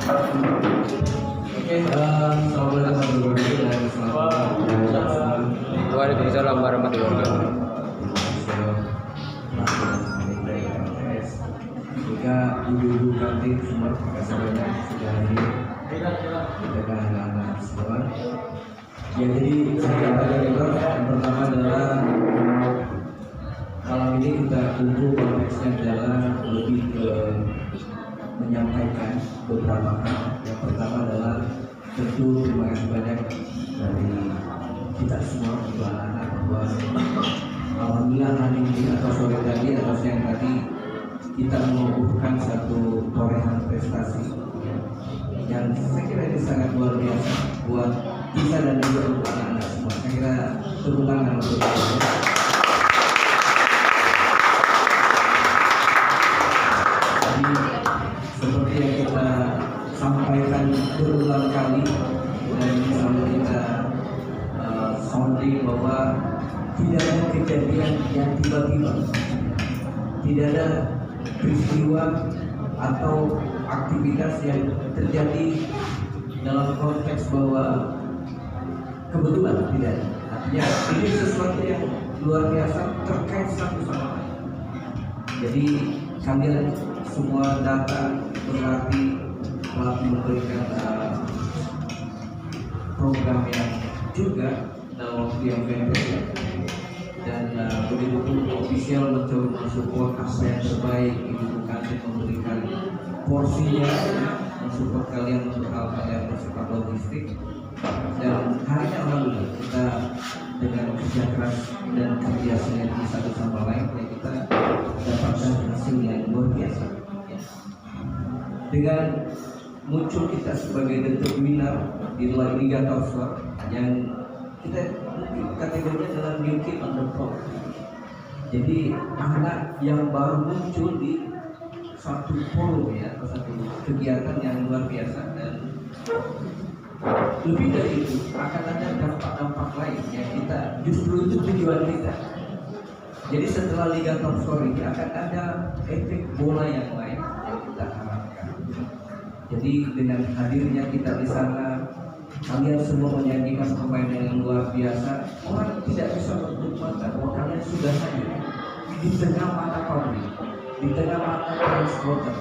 Waalaikumsalam warahmatullahi wabarakatuh. Jika ibu-ibu kantin semua terima kasih banyak sudah hadir. Kita kan anak-anak semua. Ya jadi saya yang pertama adalah malam ini kita kumpul konteksnya adalah lebih ke menyampaikan beberapa hal. Yang pertama adalah tentu terima kasih banyak dari kita semua untuk anak-anak bahwa alhamdulillah hari ini atau sore tadi atau siang tadi kita mengukuhkan satu torehan prestasi yang saya kira ini sangat luar biasa buat kita dan juga untuk anak-anak semua. Saya kira tepuk tangan untuk kita. Jadi seperti yang kita sampaikan berulang kali dan selalu kita sounding bahwa tidak ada kejadian yang tiba-tiba, tidak ada peristiwa atau aktivitas yang terjadi dalam konteks bahwa kebetulan, tidak. Artinya ini sesuatu yang luar biasa terkait satu sama lain. Jadi kalian semua datang berarti telah memberikan program yang juga dalam waktu yang pendek dan begitu pun official mencoba mensupport apa yang terbaik. Ibu kantin memberikan porsinya mensupport kalian untuk hal-hal yang bersifat logistik dan hanya alhamdulillah kita dengan kerja keras dan kerja sinergi satu sama lain ya kita dapatkan hasil yang luar biasa dengan muncul kita sebagai bentuk winner di Liga Top Squad yang kita kategorinya dalam game underdog. Jadi anak yang baru muncul di satu forum ya atau satu kegiatan yang luar biasa dan lebih dari itu akan ada dampak-dampak lain yang kita justru itu tujuan kita. Jadi setelah Liga Top Squad ini akan ada efek bola yang lain yang kita harapkan. Jadi dengan hadirnya kita di sana, kalian semua menyajikan permainan yang luar biasa. Orang tidak bisa menutup mata bahwa kalian sudah hadir di tengah mata publik, di tengah mata transporter,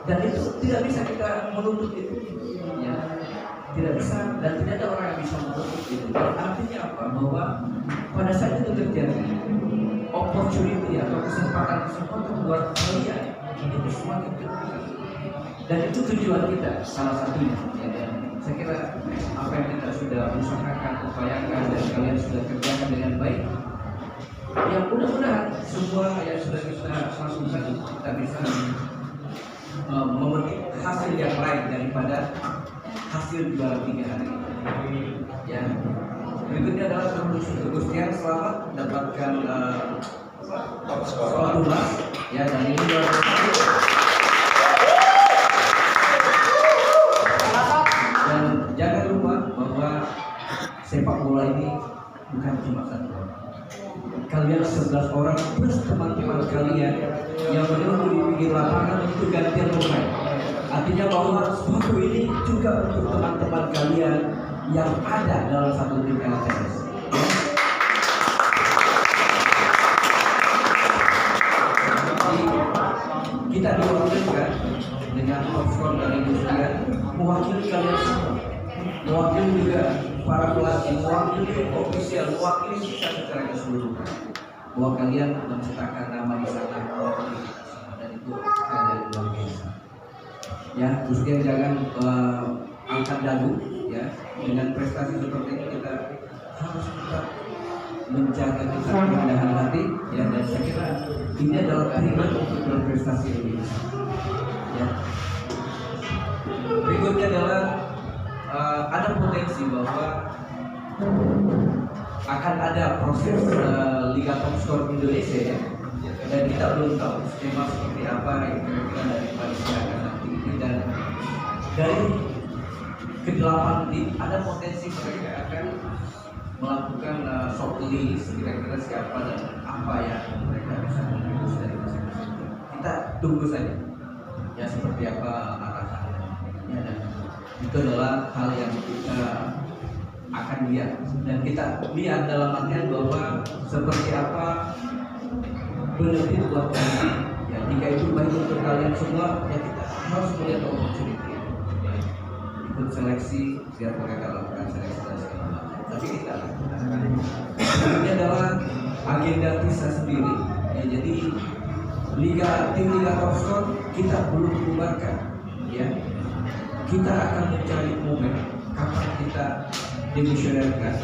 dan itu tidak bisa kita menutup itu. Ya, tidak bisa dan tidak ada orang yang bisa menutup itu. Artinya apa? Bahwa pada saat itu terjadi opportunity atau kesempatan buat kalian itu semakin terbuka. Dan itu tujuan kita salah satunya. Ya. Saya kira apa yang kita sudah usahakan, upayakan dan kalian sudah kerjakan dengan baik. Ya mudah-mudahan semua yang sudah kita lakukan kita bisa memetik hasil yang lain daripada hasil 2-3 hari. Ya. Berikutnya adalah Gustian selamat mendapatkan suatu mas ya dan ini luar biasa. Dan jangan lupa bahwa sepak bola ini bukan cuma satu orang. Kalian 11 orang plus teman-teman kalian yang menunggu di pinggir lapangan untuk gantian pemain. Artinya bahwa sepatu ini juga untuk teman-teman kalian yang ada dalam satu tim LTS. Kita diwakilkan dengan top skor dari Gustian mewakili kalian semua, mewakili juga para pelatih, mewakili ofisial, mewakili kita secara keseluruhan bahwa kalian mencetakkan nama di sana dan itu hal yang luar biasa. Ya, Gustian jangan angkat dagu ya, dengan prestasi seperti ini kita harus tetap menjaga kita kerendahan hati ya, dan saya kira ini adalah trigger untuk berprestasi lebih besar ya. Berikutnya adalah ada potensi bahwa akan ada proses Liga Top Squad Indonesia ya, dan kita belum tahu skema seperti apa yang kira-kira dari panitia akan nanti ini, dan dari ke-8 tim ada potensi mereka akan melakukan shortlist kira-kira siapa dan apa yang mereka bisa menembus dari masing-masing. Kita tunggu saja ya seperti apa arahannya ya, dan Itu adalah hal yang kita akan lihat, dan kita lihat dalam artian bahwa seperti apa benefit buat kalian. Ya, jika itu baik untuk kalian semua, ya kita harus melihat opportunity. Ikut seleksi, biar mereka lakukan seleksi dan segala macam. Tapi kita ini adalah agenda kita sendiri. Ya, jadi tim Liga Top Score kita belum bubarkan. Ya, kita akan mencari momen kapan kita demisionerikan.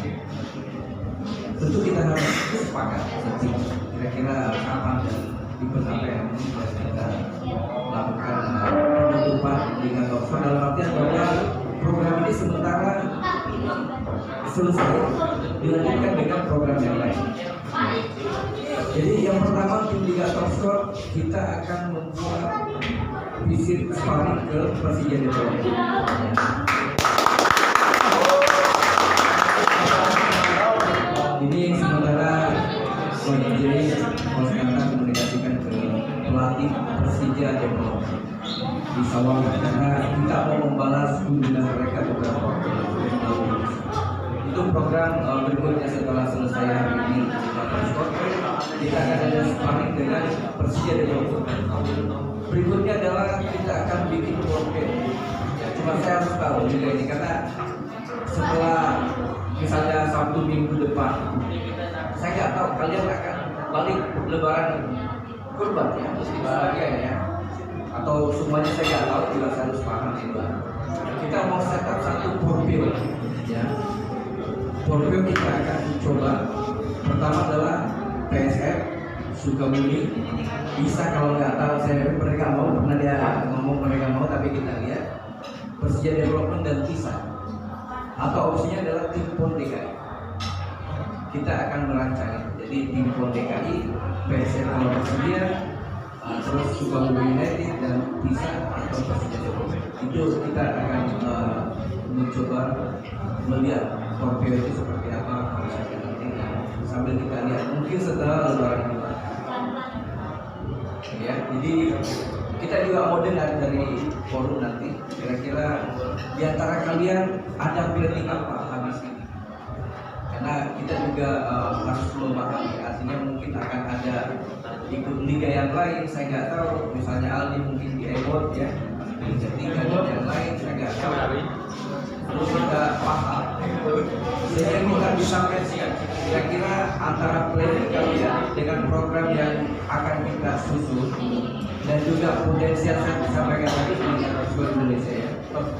Tentu kita harus sepakat kira-kira kapan dan event apa yang bisa kita lakukan penutupan Liga Top Score, dalam artian bahwa program ini sementara selesai dilanjutkan dengan program yang lain. Jadi yang pertama, tim Liga Top Score kita akan membuat visit sparring ke Persija Depok. Ini sementara Coach Jay komunikasikan ke pelatih Persija Depok di Sawangan, karena kita mau membalas kunjungan mereka beberapa waktu lalu. Itu program berikutnya setelah selesai hari ini kita akan ada sparring dengan Persija Depok. Berikutnya adalah kita akan bikin workshop. Cuma saya harus tahu juga ini, karena setelah misalnya Sabtu Minggu depan, saya nggak tahu kalian akan balik Lebaran Kurban ya, bahagia ya, atau semuanya saya nggak tahu, juga saya harus paham itu. Kita mau set up satu portfolio ya. Portfolio kita akan coba. Pertama adalah PSF Sukabumi. Bisa kalau nggak tahu, saya mereka mau, pernah dia ngomong mereka mau, tapi kita lihat Persija Development dan Kisah. Atau opsinya adalah tim PON DKI. Kita akan merancang, jadi tim PON DKI, PSF kalau Persija, terus Sukabumi United dan Kisah atau Persija Development. Itu kita akan mencoba melihat portfolio itu seperti apa sambil kita lihat mungkin setelah Lebaran kita. Ya, jadi kita juga mau dengar dari forum nanti kira-kira di antara kalian ada planning apa habis ini, karena kita juga harus memahami, artinya mungkin akan ada ikut liga yang lain, saya nggak tahu, misalnya Aldi mungkin di Ebot ya, jadi yang lain saya nggak tahu. Terus kita paham sehingga kita bisa mensiap kira-kira antara planning kalian dengan program yang akan kita susun dan juga potensial saya sampaikan tadi di Sport Indonesia ya,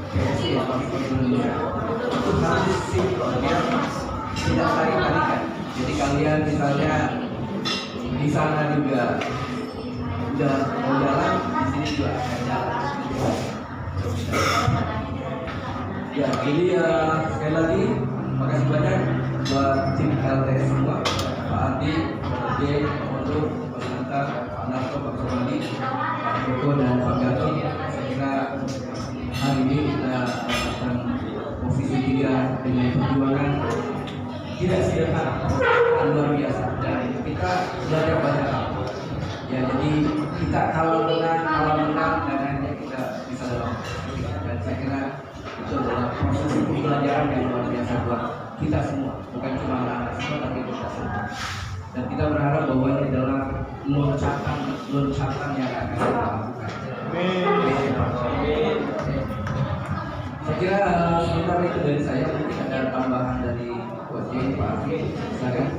PSI ya, Sport Indonesia itu harus sinkron ya, tidak tarik-tarikan. Jadi kalian misalnya di sana juga udah mau jalan, di sini juga akan jalan. Ya, jadi sekali lagi makasih banyak buat tim LTS semua, Pak Adi, Pak J, Pak Odo, Pak Santa, Pak Narto, Pak Somadi, Pak Joko dan Pak Gati. Saya kira hari ini kita mendapatkan posisi 3 dengan perjuangan tidak sederhana, luar biasa, dan kita belajar banyak hal. Ya, jadi kita kalau menang dan akhirnya kita bisa dalam. Dan saya kira itu adalah proses pembelajaran yang luar biasa buat kita semua, bukan cuma anak-anak semua tapi kita semua. Dan kita berharap bahwa ini adalah loncatan yang akan kita lakukan. Saya kira sementara itu dari saya, mungkin ada tambahan dari Coach J, Pak Arfi, silakan.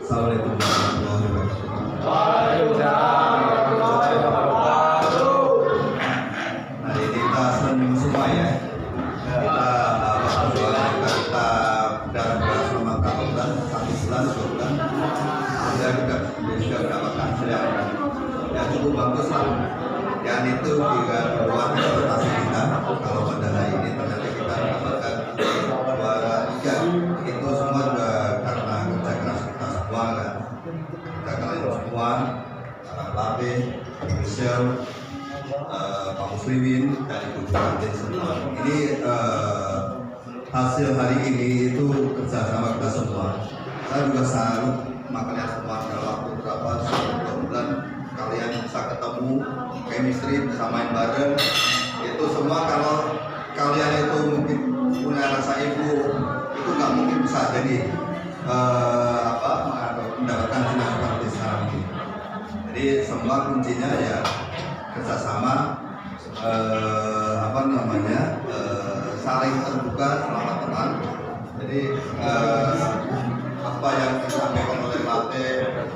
Assalamualaikum warahmatullahi wabarakatuh. Waalaikumsalam warahmatullahi wabarakatuh. Hari ini kita senang semua ya. Kita kita dalam bersama kabupaten satu bulan 2 bulan. Dan juga mendapatkan hasil yang cukup bagus lah. Dan itu juga luar ekspektasi kita. Kalau pada hari ini ternyata kita mendapatkan juara 3. Itu semua juga karena kerja keras kita semua kan. Kita kalian semua, para pelatih, official, Pak Muslimin dan Ibu Bupati semua. Ini hasil hari ini itu kerjasama kita semua. Saya juga salut makanya semua dalam waktu berapa 2 bulan kalian bisa ketemu, chemistry, bisa main bareng. Itu semua kalau kalian itu mungkin punya rasa ego, itu nggak mungkin bisa jadi mendapatkan final seperti sekarang ini. Jadi semua kuncinya ya kerjasama, saling terbuka selama teman. Jadi apa yang disampaikan oleh Mate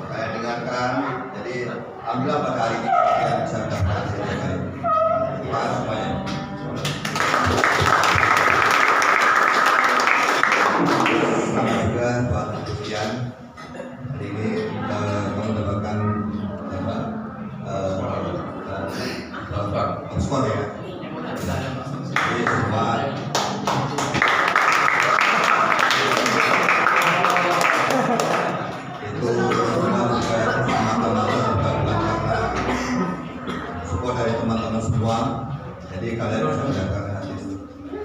saya dengarkan. Jadi alhamdulillah pada hari ini kita bisa mendapatkan hasil yang baik. Terima kasih semuanya. Selamat juga buat ujian hari ini kamu mendapatkan skor ya. Jadi semua itu support dari teman-teman semua. Jadi kalian bisa mendapatkan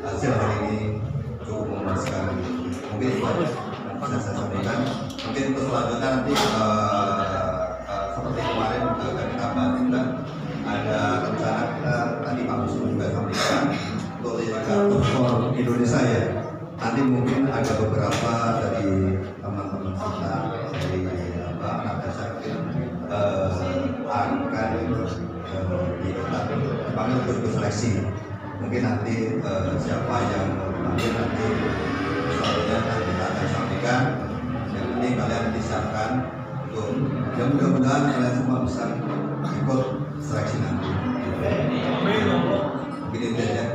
hasil hari ini cukup memuaskan. Mungkin itu aja yang bisa saya sampaikan. Mungkin untuk selanjutnya nanti seperti kemarin akan kita bahas juga ada rencana kita tadi Pak Muslim juga sampaikan untuk Liga Top Indonesia ya. Nanti mungkin ada beberapa dari teman-teman kita dari Natasha akan dipanggil untuk seleksi. Mungkin nanti siapa yang dipanggil nanti selanjutnya kita akan sampaikan. Yang penting kalian disiapkan untuk ya mudah-mudahan kalian semua bisa ikut seleksi nanti. Mungkin itu aja.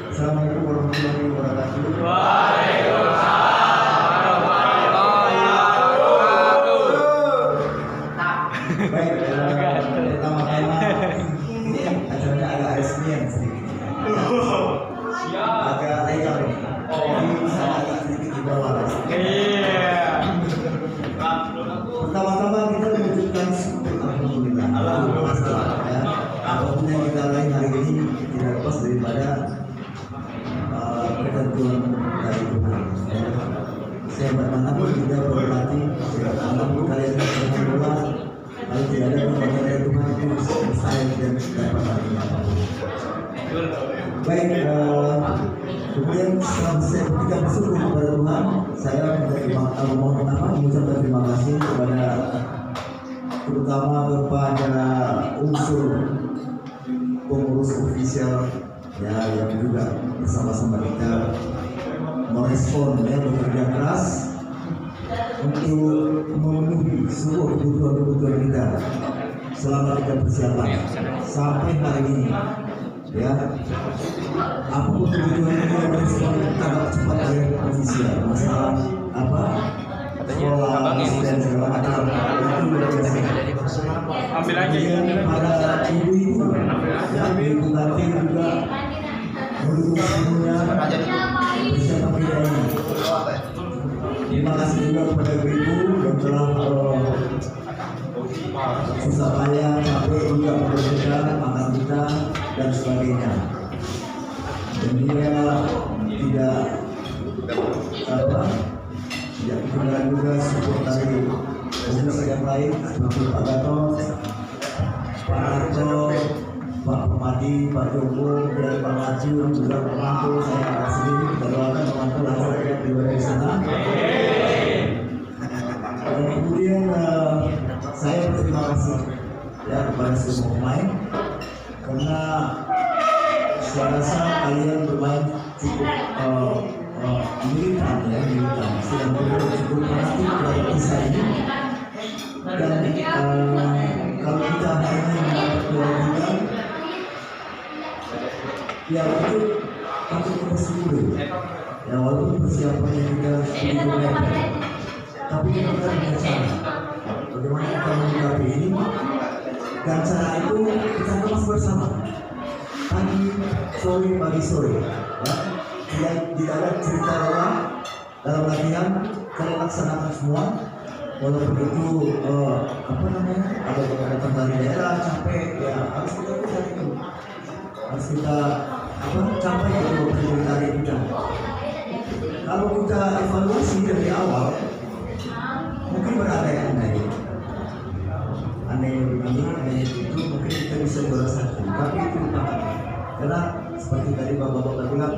Assalamualaikum warahmatullahi wabarakatuh. Baik, pertama-tama ini acaranya agak resmian sedikit, agak legal ini. Jadi saya agak sedikit di bawah. Pertama-tama kita menunjukkan syukur alhamdulillah. Ya, apapun yang kita lain hari ini tidak lepas daripada ketentuan dari Tuhan. Saya bermanapun tidak berlatih, saya bermanapun kalian bermain bola, lalu tidak ada kebahagiaan dari Tuhan itu saya tidak dapat lagi apapun. Baik, kemudian setelah saya berikan bersyukur kepada Tuhan, saya mengucapkan terima kasih kepada terutama kepada unsur pengurus ofisial ya yang juga bersama-sama kita merespon ya bekerja keras untuk memenuhi seluruh kebutuhan kita selama kita persiapan sampai hari ini ya apapun kebutuhan kita merespon agak cepat oleh ofisial masalah sekolah dan segala macam itu luar biasa. Ambil lagi. Para ibu-ibu ya ibu kantin juga mendukung semuanya bersama kita ini. Terima kasih juga kepada ibu yang telah susah payah capek juga bekerja makan kita dan sebagainya. Dan dia tidak kemudian juga support dari pengurus yang lain seperti Pak Gatot, Pak Arto, Pak Pemadi, Pak Joko, dan Pak Maju juga membantu saya agak sedikit kita doakan membantu langsung di luar sana. Dan kemudian saya berterima kasih ya kepada semua pemain karena saya rasa kalian bermain cukup militan sedang cukup pasti pada kisah ini dan kalau kita hanya mendapat 2 bulan ya itu takut kita sendiri. Ya walaupun persiapannya kita sedikit mepet, tapi kita punya cara. Bagaimana kita menyikapi ini? Dan cara itu kita kemas bersama. Pagi, sore, ya. Tidak ada cerita orang dalam latihan. Kalau laksanakan semua, walaupun itu ada tentang daerah capek, ya harus kita bisa itu, harus kita capai itu dari kita. Kalau kita evaluasi dari awal, mungkin berada yang aneh begini, aneh itu, mungkin kita bisa juara satu, tapi itu utama. Karena seperti tadi bapak-bapak bilang,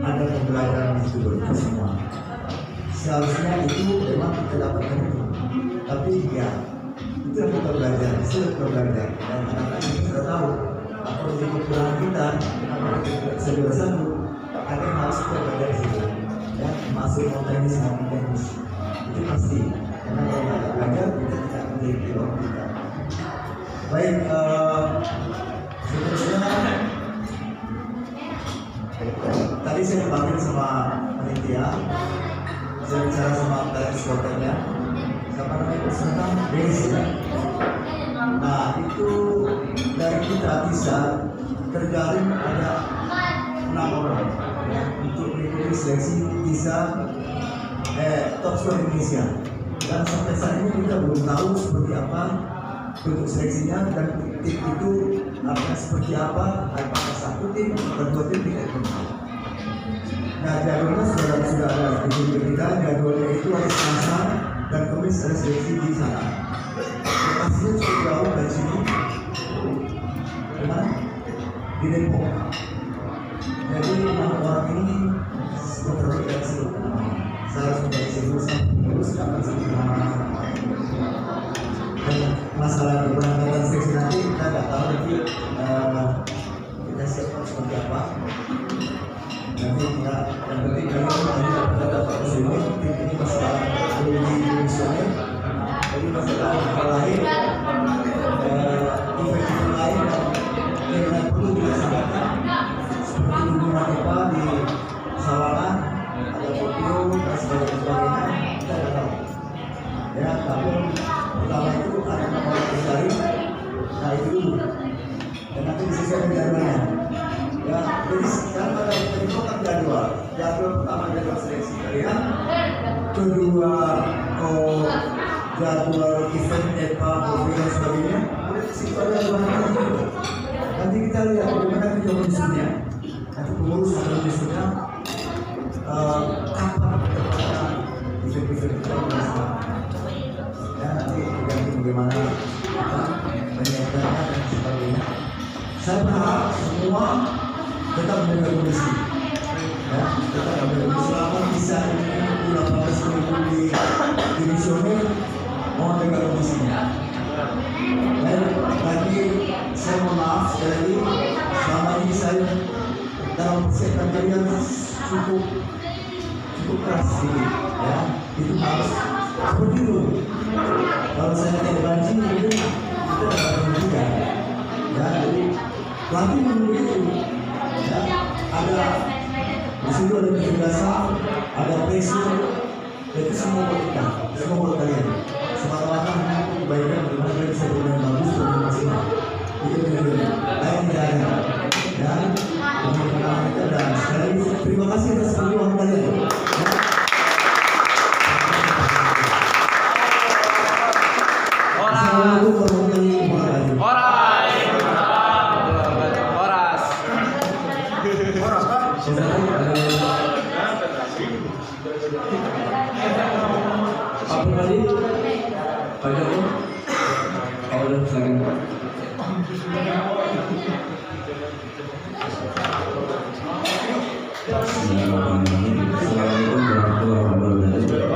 ada pembelajaran di situ itu semua. Seharusnya itu memang kita dapatkan itu, tapi ya itu yang kita belajar, dan anak-anak itu sudah tahu apa yang kekurangan kita, apa yang kita bisa juara satu, ada yang harus kita belajar di situ. Ya, masuk mau teknis itu pasti, karena kalau tidak belajar kita tidak menjadi pilot kita. Baik, seterusnya tadi saya dipanggil sama panitia, saya bicara sama kalian supporternya, siapa namanya peserta Denis ya. Nah itu dari kita bisa terjalin ada 6 orang ya, untuk mengikuti seleksi bisa top score Indonesia. Dan sampai saat ini kita belum tahu seperti apa bentuk seleksinya dan tim itu seperti apa, apakah satu tim atau 2 tim tidak tahu. Nah jadwalnya sudah ada di kita, jadwalnya itu hari Selasa dan Kamis ada seleksi di sana. Lokasinya cukup jauh dari sini, dimana? Di Depok. Jadi 6 orang ini seperti dari sini. Saya harus menjadi seluruh terus akan sampai kemana-mana. Dan masalah keberangkatan seleksi nanti kita tidak tahu nanti kita siapkan seperti apa. Nanti kita yang penting kami dapat ke sini, tim ini masalah belum diusulkan, jadi masalah hal lain, event lain yang perlu dilaksanakan seperti hubungan apa di Sawangan, ada Tokyo dan sebagainya, kita tidak tahu. Ya, tapi pertama itu ada nomor dari, nah itu dulu, dan nanti disesuaikan jadwalnya. Ya, jadi sekarang ada penentukan jadwal pertama jadwal seleksi kalian, kedua jadwal event EPA, profil dan sebagainya. Situ ada jadwalnya juga. Nanti kita lihat bagaimana kita menyusunnya. Nanti pengurus akan menyusunnya kapan tepatnya event-event kita bersama. Ya, nanti tergantung bagaimana menyiapkannya dan sebagainya. Saya berharap semua tetap menjaga kondisi, ya, tetap menjaga kondisi. Selama bisa ini 18 minggu di divisioner, mohon jaga kondisinya. Dan lagi saya mohon maaf sekali lagi, selama ini saya dalam persiapan kalian cukup keras ini, ya, itu harus seperti itu. Kalau saya tidak banci, itu kita dapat menjaga, ya, jadi pelatih menunggu itu. Ya, ada di situ ada kecerdasan, ada pressure, itu semua buat kita, semua buat kalian. Semata-mata mengaku kebaikan bagaimana kalian bisa bermain bagus dan maksimal. Itu tujuannya. Lain tidak ada. Dan pemerintahan kita dan sekali lagi terima kasih atas perjuangan kalian. Assalamualaikum warahmatullahi wabarakatuh. Apa tadi? Pak Joko? Oh, udah silakan. Assalamualaikum warahmatullahi wabarakatuh.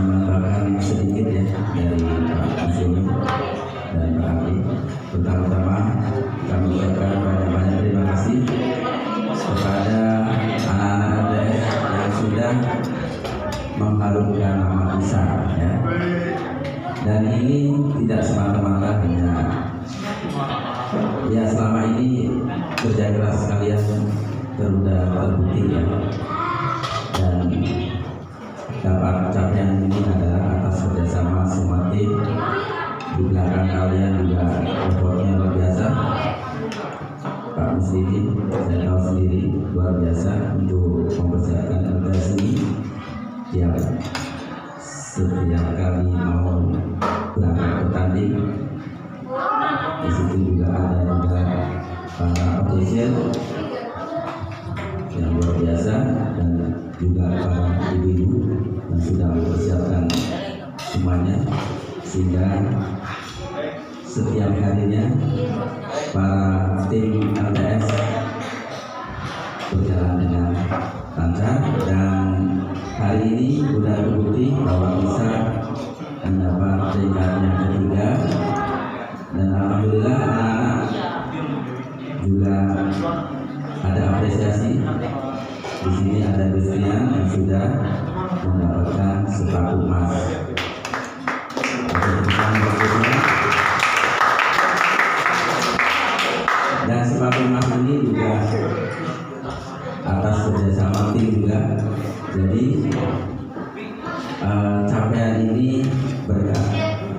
Menambahkan sedikit ya dari Pak Zumi dan Pak Ali. Pertama-tama kami ucapkan banyak-banyak terima kasih kepada anak-anak ADS yang sudah mengharumkan nama besar ya. Dan ini tidak semata-mata hanya ya kerja keras kalian sudah terbukti ya, dan dapat capaian ini adalah atas kerjasama semua tim. Di belakang kalian juga effortnya luar biasa. Pak Muslimin, saya tahu sendiri luar biasa untuk mempersiapkan LTS ini yang setiap kali mau berangkat bertanding. Di situ juga ada para ofisial yang luar biasa dan juga para ibu-ibu yang sudah mempersiapkan semuanya, sehingga setiap harinya para tim LTS berjalan dengan lancar, dan hari ini sudah terbukti bahwa bisa mendapat peringkat yang ketiga, dan alhamdulillah anak-anak juga ada apresiasi. Di sini ada Gustian yang sudah mendapatkan sepatu emas. Dan sepatu emas ini juga atas kerjasama tim juga. Jadi capaian ini berkat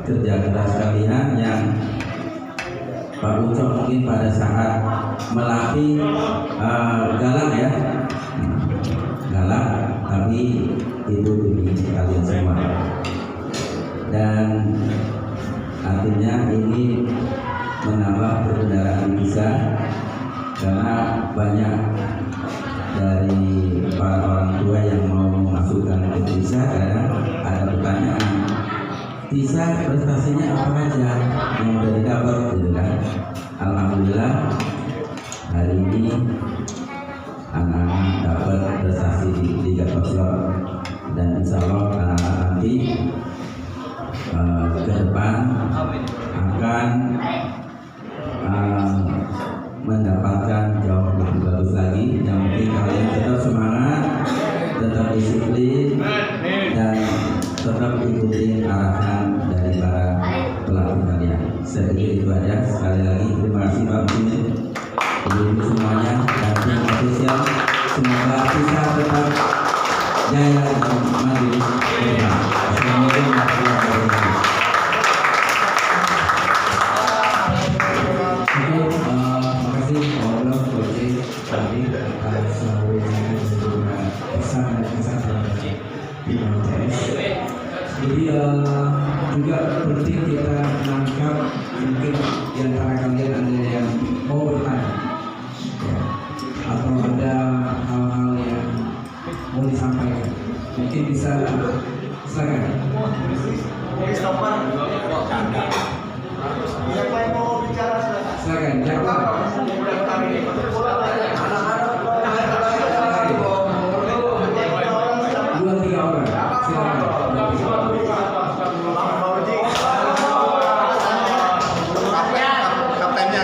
kerja keras kalian yang Pak Ucok mungkin pada saat melatih galak ya, galak, tapi itu demi kalian semua. Dan artinya ini menambah perkendaraan bisa, karena banyak dari para orang tua yang mau memasukkan ke Tisa, karena ada pertanyaan, Tisa prestasinya apa aja yang udah didapat gitu kan. Alhamdulillah hari ini anak-anak dapat prestasi di Liga Top, dan insya Allah anak-anak nanti ke depan akan mendapatkan jauh lebih bagus lagi. Yang penting kalian tetap semangat, tetap disiplin, dan tetap ikuti arahan dari para pelatih kalian. Saya pikir itu aja. Sekali lagi terima kasih Pak Muslimin, ibu-ibu semuanya, dan tim ofisial. Semoga bisa tetap jaya dan maju ke depan. Assalamualaikum warahmatullahi wabarakatuh. Terima kasih Allah Coach tadi atas wawancara dan juga pesan dan kesan dari tim LTS. Jadi juga penting kita menangkap, mungkin di antara kalian ada yang mau bertanya ya, atau ada hal-hal yang mau disampaikan, mungkin bisa silakan. Silakan, jawab. Dua tiga orang, silakan. Kaptennya.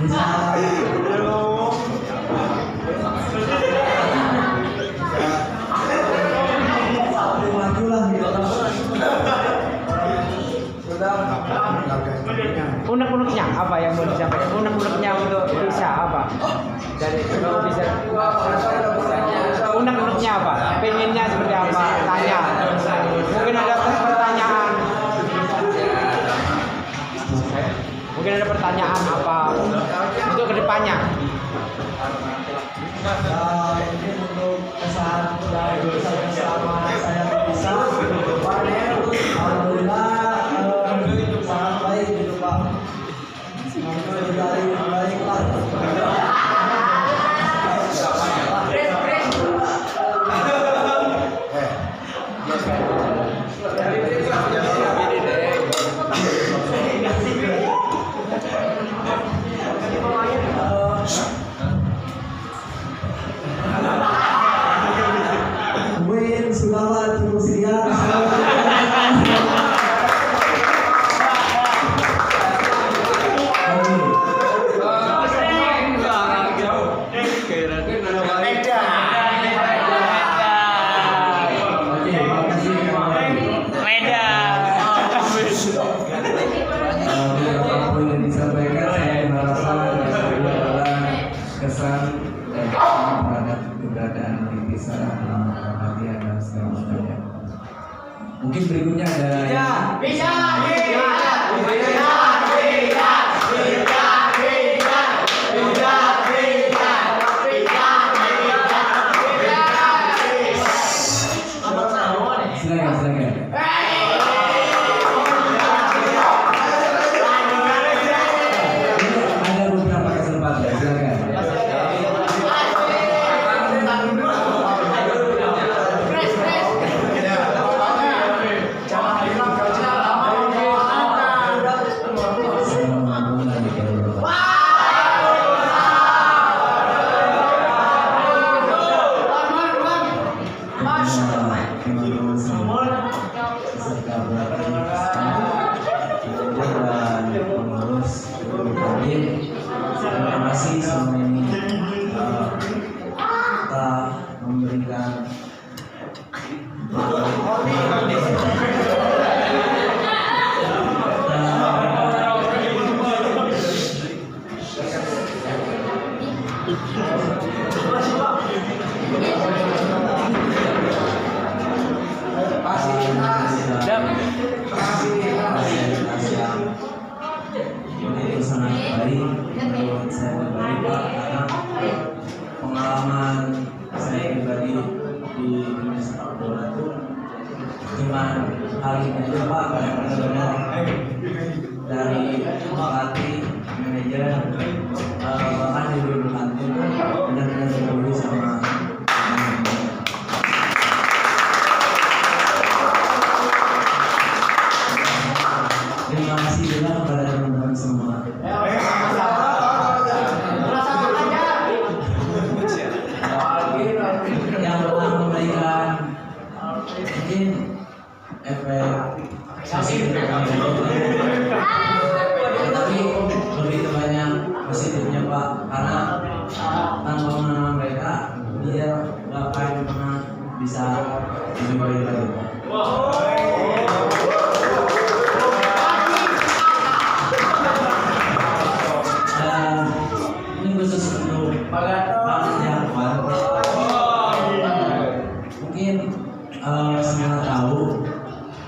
bisa maju lah gitu. Unek-uneknya apa yang mau disampaikan? Unek-uneknya untuk bisa apa? Dari kalau bisa unek-uneknya apa? Pengennya seperti apa? Tanya. Mungkin ada pertanyaan. Mungkin ada pertanyaan apa untuk kedepannya? Ini untuk kesan dari selama saya bisa alhamdulillah sangat baik gitu Pak. Dari baik lah. Win sudah cukup siap. Apapun yang disampaikan, saya merasa itu adalah kesan dan terhadap keberadaan Nitisa dalam latihan dan segala macamnya. Mungkin berikutnya ada silakan. Ada beberapa kesempatan, silakan. Terima kasih selama ini kita memberikan itu sangat baik menurut saya pribadi Pak, karena pengalaman saya pribadi di dunia sepak bola itu cuma hal ini aja Pak, benar-benar dari pelatih, manajer, bahkan di lingkungan itu benar-benar peduli sama terima kasih juga kepada teman-teman semua. Yang telah memberikan mungkin efek positif, tapi begitu banyak positifnya Pak, karena tanpa mengenal mereka dia nggak akan pernah bisa lebih baik lagi Pak. Ini khusus untuk Jawan. Mungkin semua tahu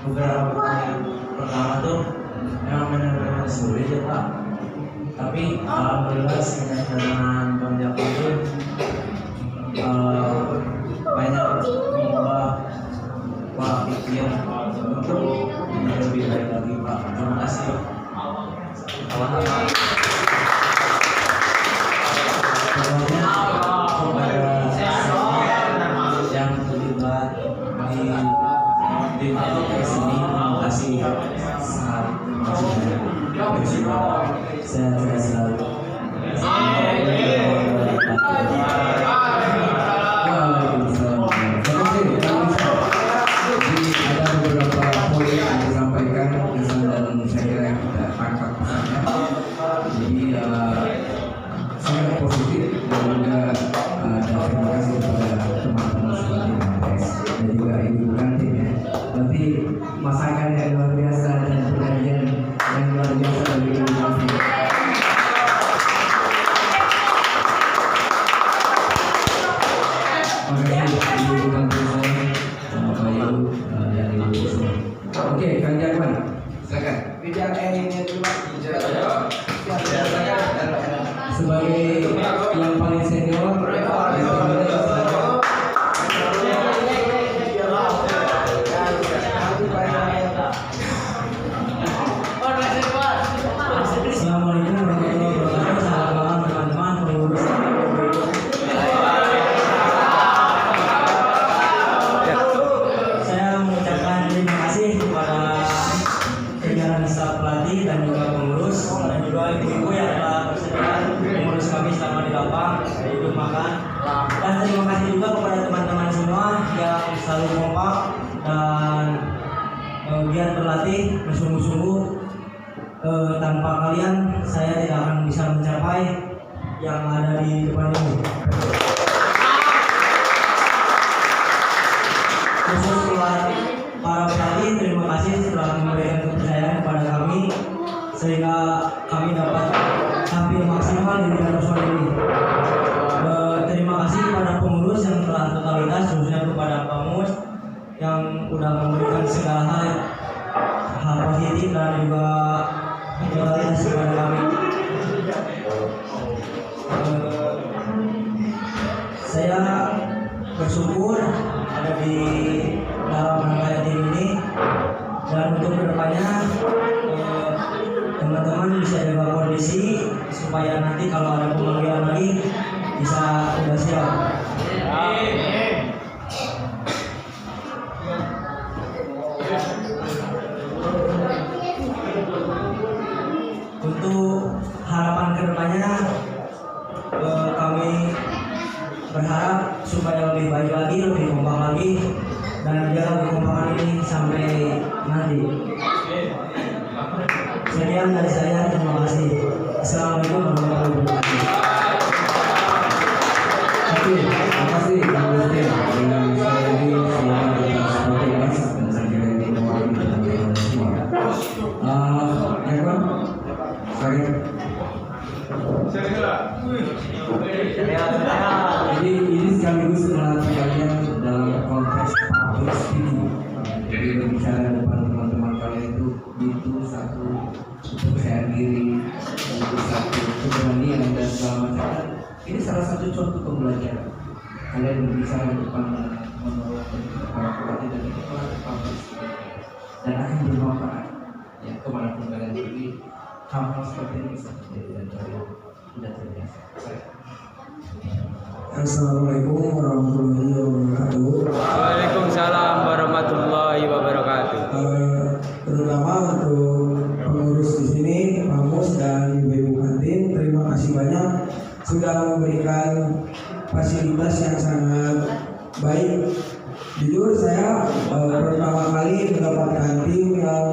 beberapa pertanyaan pertama tuh memang benar-benar sulit ya Pak. Tapi alhamdulillah dengan Bang Jawan itu banyak mengubah pola pikir untuk lebih baik lagi Pak. Terima kasih. Pokoknya kepada yang terlibat di podcast ini, terima kasih sangat saya selalu. Ada beberapa poin yang disampaikan dan saya kira yang kita tangkap. sebagai yang paling senior Assalamualaikum warahmatullahi wabarakatuh. Selamat malam teman-teman pengurus. Saya mengucapkan terima kasih kepada jajaran staf pelatih dan juga pengurus dan juga ibu-ibu yang telah bersedia mengurus kami selama di lapang, hidup makan. Dan terima kasih juga kepada teman-teman semua yang selalu kompak dan giat berlatih bersungguh-sungguh. Tanpa kalian saya tidak akan bisa mencapai yang ada di depan ini. Khusus buat para pelatih, terima kasih telah memberikan kepercayaan kepada kami sehingga kami dapat tampil maksimal di Liga Top ini. Terima kasih kepada pengurus yang telah totalitas, khususnya kepada Pak Mus yang sudah memberikan segala hal positif dan juga totalitas kepada kami. Saya bersyukur ada di dalam rangkaian tim ini, dan untuk kedepannya teman-teman bisa jaga kondisi supaya nanti kalau ada pemanggilan lagi bisa sudah siap. Untuk harapan kedepannya kami berharap supaya lebih baik lagi, lebih kompak lagi, dan biar kekompakan ini sampai nanti. Sekian dari saya, terima kasih. Assalamualaikum warahmatullahi wabarakatuh. Terima kasih Kang Justin. Dengan saya lagi selamat atas fakultas dan saya kira ini mewakili teman-teman semua. Ekor, saya. Jadi ini sekaligus melatih kalian dalam konteks public speaking. Jadi berbicara depan teman-teman kalian itu satu kepercayaan diri, itu satu keberanian dan segala macam. Ini salah satu contoh pembelajaran. Kalian berbicara di depan menurut para pelatih dan kepala public speaking dan akan bermanfaat ya kemanapun kalian pergi. Hal-hal seperti ini bisa terjadi dan tidak terbiasa. Assalamualaikum warahmatullahi wabarakatuh. Waalaikumsalam warahmatullahi wabarakatuh. Terutama untuk pengurus di sini, Pak Mus dan ibu-ibu kantin, terima kasih banyak sudah memberikan fasilitas yang sangat baik. Jujur saya pertama kali mendapatkan tim yang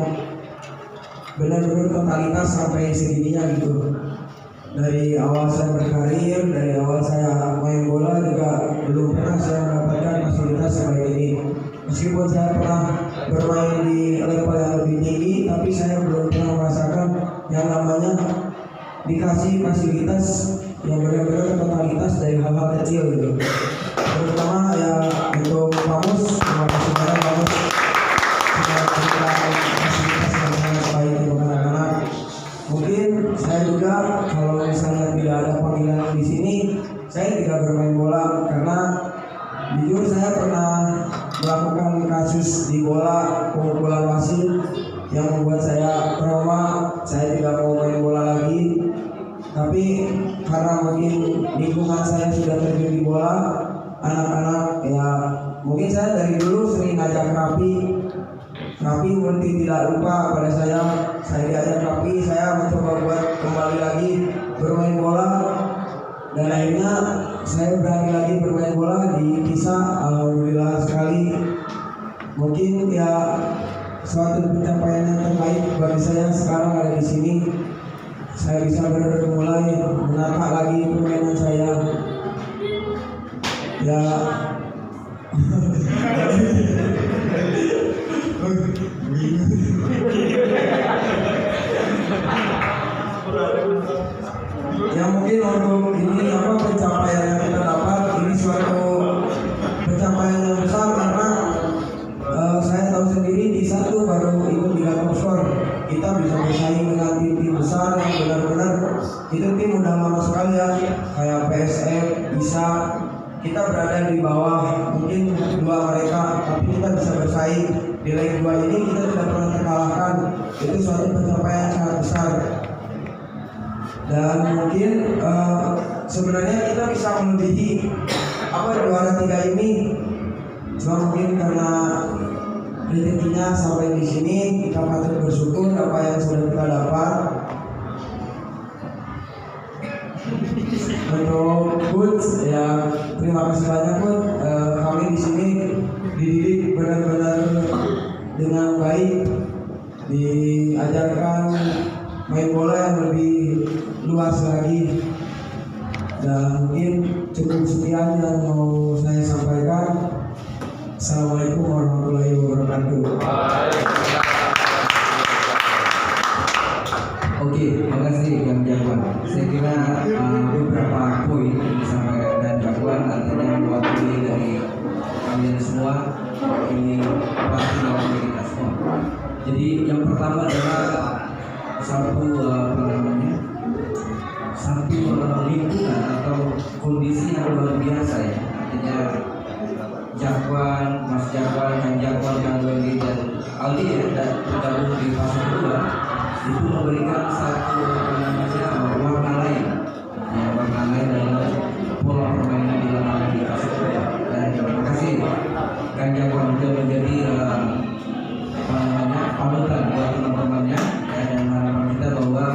benar-benar totalitas sampai segininya gitu. Dari awal saya berkarir, dari awal saya main bola juga belum pernah saya mendapatkan fasilitas sebagai ini. Meskipun saya pernah bermain di level yang lebih tinggi, tapi saya belum pernah merasakan yang namanya dikasih fasilitas yang benar-benar totalitas dari hal-hal kecil gitu. Terutama ya untuk Pak Mus, terima kasih banyak Pak Mus sudah memberikan fasilitas yang sangat baik untuk anak-anak. Mungkin saya juga kalau misalnya tidak ada panggilan di sini, saya tidak bermain bola karena jujur saya pernah melakukan kasus di bola pemukulan wasit yang membuat saya trauma. Saya tidak mau main bola lagi. Tapi karena mungkin lingkungan saya sudah terjun di bola, anak-anak ya mungkin saya dari dulu sering ngajak Rapi mungkin tidak lupa pada saya diajak Rapi, saya mencoba buat kembali lagi bermain bola dan akhirnya saya berani lagi bermain bola di kisah. Alhamdulillah sekali, mungkin ya suatu pencapaian yang terbaik bagi saya sekarang ada di sini. Saya bisa mulai menata lagi permainan saya ya. Ya mungkin untuk ini pencapaian yang kita dapat ini suatu pencapaian yang besar karena saya tahu sendiri di satu baru ikut Liga Top Score kita bisa bersaing dengan tim-tim besar yang benar-benar itu tim udah malas sekali ya, kayak PSM, bisa kita berada di bawah mungkin dua mereka, tapi kita bisa bersaing di leg 2 ini, kita tidak pernah terkalahkan. Itu suatu pencapaian yang sangat besar. Dan mungkin sebenarnya kita bisa melebihi juara 3 ini, cuma mungkin karena rezekinya sampai di sini, kita patut bersyukur apa yang sudah kita dapat. Untuk Coach ya, terima kasih banyak Coach. Kami di sini dididik benar-benar dengan baik, diajarkan main bola yang lebih luas lagi. Dan mungkin cukup sekian yang mau saya sampaikan. Assalamualaikum warahmatullahi wabarakatuh. Oke, makasih Kang Jakwan. Saya kira beberapa poin yang disampaikan dan Jakwan artinya mewakili dari kalian semua, ini pasti mewakili kita semua. Jadi yang pertama adalah satu lingkungan atau kondisi yang luar biasa ya. Artinya Jakwan, Mas Jakwan, Kang Jakwan, Kang Wendy dan Aldi ya, dan bergabung di fase 2 itu memberikan satu warna lain, ya, warna lain dalam pola permainan di lapangan di fase 2. Dan terima kasih Kang Jakwan sudah menjadi panutan buat teman-temannya, ya, dan harapan kita bahwa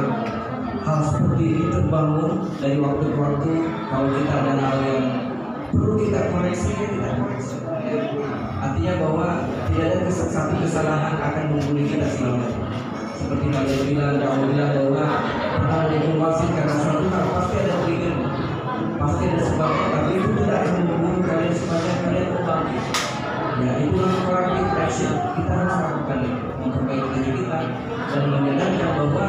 hal seperti ini terbangun dari waktu ke waktu. Kalau kita ada hal yang perlu kita koreksi, kita koreksi. Artinya bahwa tidak ada satu kesalahan akan membuli kita selamanya. Seperti kalian bilang, kamu bilang bahwa pernah diinformasi karena suatu hal pasti ada trigger, pasti ada sebabnya, tapi itu tidak akan membunuh kalian sepanjang kalian berbangkit. Ya, itulah corrective action. Kita harus lakukan itu, memperbaiki diri kita dan menyadarkan bahwa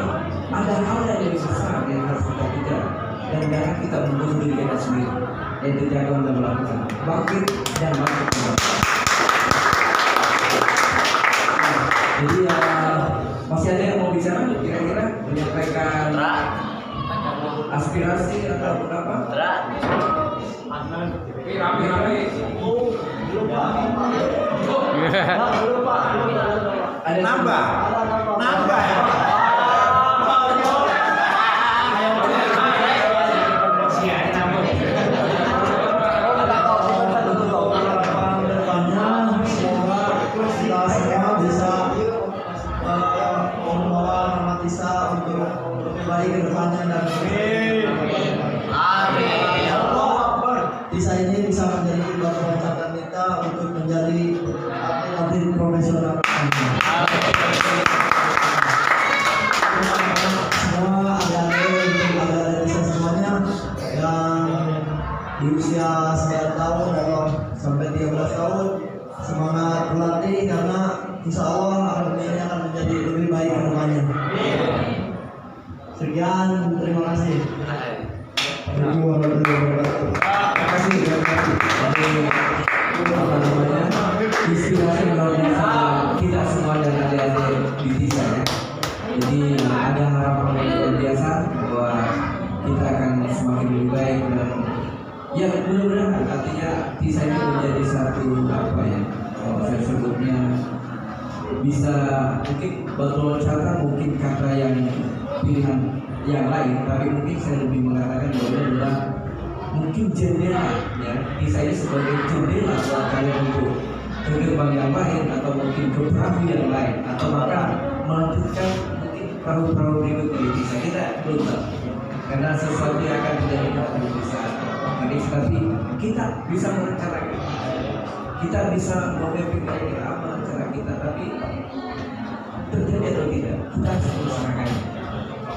ada hal yang lebih besar yang harus kita kejar, dan jangan kita membunuh diri kita sendiri. Yaitu Jakwan dan melakukan bangkit dan bangkit kembali. Jadi masih ada yang mau bicara kira-kira menyampaikan aspirasi atau apa? Ada nambah. Baik ke depannya dan Tisa ini bisa menjadi batu loncatan kita untuk menjadi atlet profesional. Semua adik-adik Tisa semuanya yang di usia 9 tahun atau sampai 13 tahun semangat berlatih, karena insya Allah akademi ini akan menjadi lebih baik ke depannya. Sekian, terima kasih. Terima kasih. Inspirasi luar biasa kita semua dan adik-adik di Tisa ya. Jadi ada harapan yang luar biasa bahwa kita akan semakin lebih baik, dan ya mudah-mudahan artinya Tisa itu menjadi satu apa ya, kalau saya sebutnya bisa mungkin batu loncatan, mungkin kata yang pilihan yang lain, tapi mungkin saya lebih mengatakan bahwa ini adalah mungkin jendela ya, Tisa ini sebagai jendela buat kalian untuk ke gerbang yang lain, atau mungkin ke perahu yang lain, atau bahkan melanjutkan mungkin perahu-perahu berikutnya di Tisa. Kita belum tahu, karena sesuatu yang akan terjadi tidak bisa prediksi, tapi kita bisa merencanakan, kita bisa memikirkan kira-kira apa cara kita, tapi terjadi atau tidak kita harus berusaha.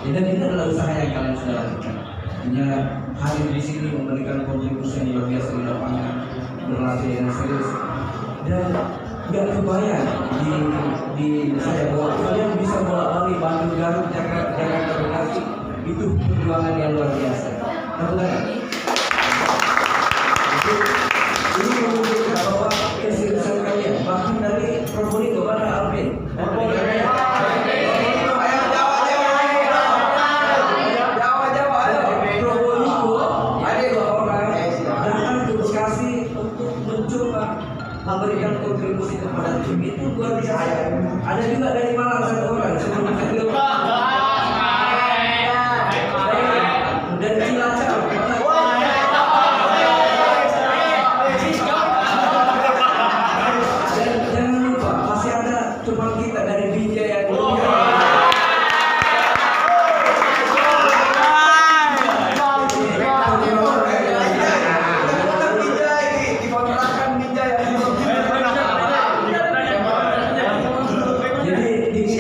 Dan ini adalah usaha yang kalian sudah lakukan. Hanya hadir di sini memberikan kontribusi yang luar biasa di lapangan, berlatih dengan serius, dan nggak kebayang di saya bahwa kalian bisa bolak-balik Bandung, Garut, Jakarta, Bekasi, itu perjuangan yang luar biasa. Teman-teman, ini menunjukkan bahwa keseriusan kalian, bahkan dari Probolinggo kepada Alvin. memberikan kontribusi kepada tim itu luar biasa. Ada juga dari Malang satu orang sebelum saya dari Cilacap. Dan jangan lupa masih ada teman kita dari Binjai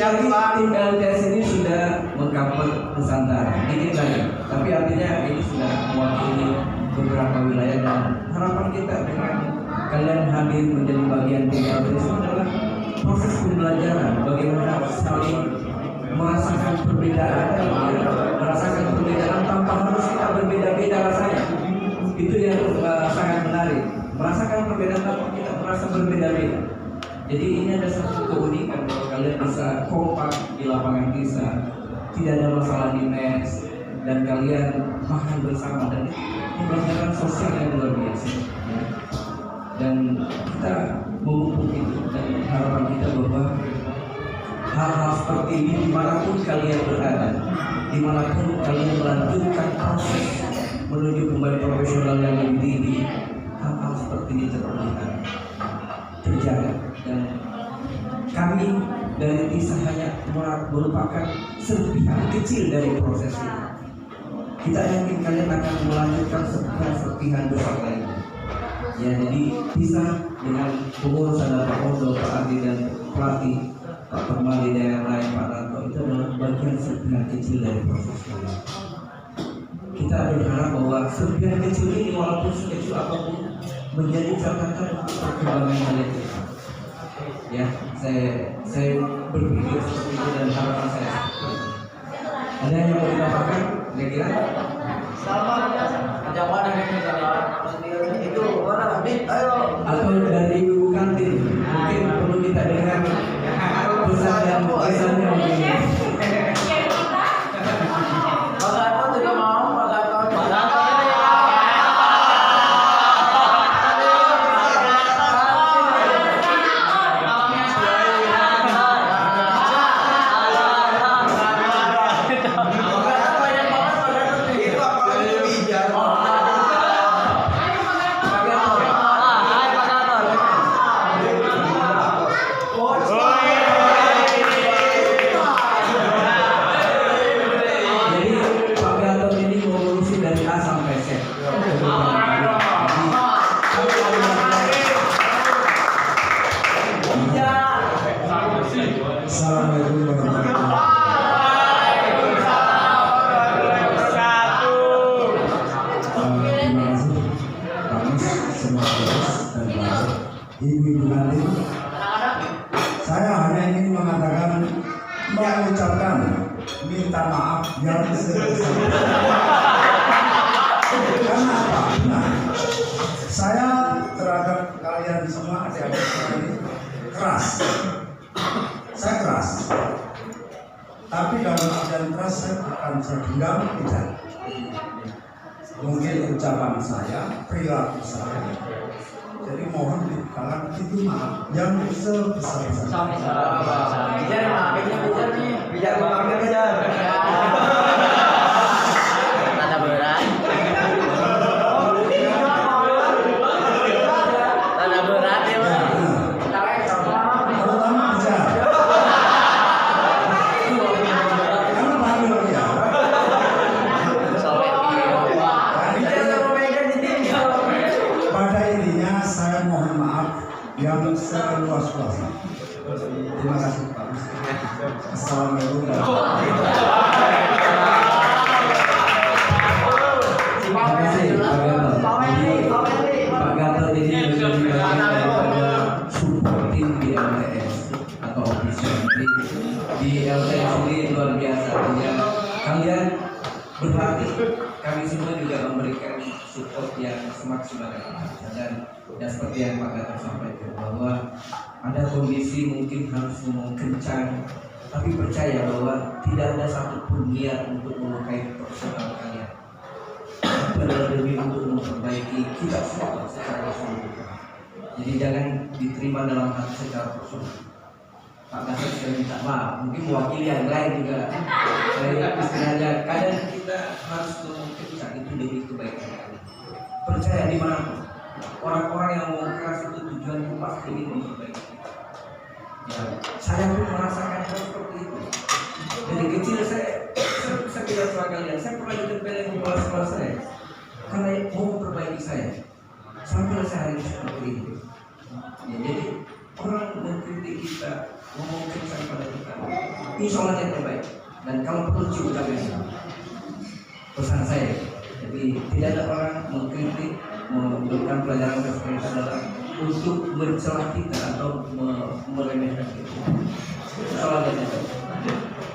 yang tim LTS ini sudah mengcover Nusantara, dikit lagi. Tapi artinya ini sudah mewakili beberapa wilayah dan harapan kita dengan kalian hadir menjadi bagian tim LTS adalah proses pembelajaran bagaimana saling merasakan perbedaan, tanpa harus kita berbeda-beda rasanya. Itu yang sangat menarik. Merasakan perbedaan tanpa kita merasa berbeda-beda. Jadi ini ada satu keunikan bahwa kalian bisa kompak di lapangan desa, tidak ada masalah di mes, dan kalian makan bersama dan pembelajaran sosial yang luar biasa. Dan kita memupuk itu dan harapan kita bahwa hal-hal seperti ini dimanapun kalian berada, dimanapun kalian melanjutkan proses menuju kembali profesional yang lebih tinggi, hal-hal seperti ini terjaga. Dan kami dari TISA hanya merupakan serpihan kecil dari proses ini. Kita yakin kalian akan melanjutkan serpihan besar lainnya. Ya, jadi TISA dengan pengurus ada Pak Odo, Pak Adi dan pelatih, Pak Permadi dan yang lain, Pak Ranto, itu adalah bagian serpihan kecil dari proses ini. Kita berharap bahwa serpihan kecil ini walaupun sekecil apapun menjadi catatan untuk perkembangan kalian. Ya, saya berpikir seperti itu dan harapan saya seperti itu. Ada yang mau ditambahkan? Kira-kira? Itu mana Abid? Ayo. Atau dari ibu kantin mungkin perlu kita dengar pesan dan pesannya mungkin. Assalamualaikum warahmatullahi terima kasih kami semua dan ibu-ibu nanti. Saya hanya ingin mengucapkan minta maaf yang sebesar-besarnya. Karena apa? Nah, saya terhadap kalian semua adik-adik ini keras. Saya keras, tapi dalam artian keras saya bukan sedendam, tidak. Mungkin ucapan saya, perilaku saya. Jadi mohon dikatakan itu maaf yang sebesar-besarnya. Bijar tanda berat. Tanda berat ya, Mas. Terutama bijar. Karena panggil ya. Pada intinya saya mohon maaf yang seluas-luasnya. Terima kasih Pak. Assalamualaikum warahmatullahi Terima kasih Pak Gatot ini menjadi bagian daripada support tim di LTS atau official di LTS ini luar biasa. Ya, kalian berarti kami semua juga memberikan support yang semaksimal dan seperti yang Pak Gatot sampaikan bahwa ada kondisi mungkin harus ngomong kencang, tapi percaya bahwa tidak ada satupun niat untuk melukai personal kalian. Adalah demi untuk memperbaiki kita semua secara keseluruhan. Jadi jangan diterima dalam hati secara personal. Pak Kasat sudah minta maaf, mungkin mewakili yang lain juga. Saya istilahnya kadang kita harus mengungkapkan itu demi kebaikan kami. Percaya di mana orang-orang yang mau keras itu tujuannya pasti ingin memperbaiki. Ya, saya pun merasakan hal seperti itu. Dari kecil saya tidak suka kalian. Saya pernah ditempelin di kepala saya karena mau memperbaiki saya. Sampai saya hari ini seperti itu. Ya, jadi orang mengkritik kita, ngomong kesan pada kita, insya Allah yang terbaik. Dan kalau perlu cium-cium pesan saya. Jadi tidak ada orang mengkritik, memberikan pelajaran kepada kita adalah untuk mencela kita atau meremehkan kita. Soalnya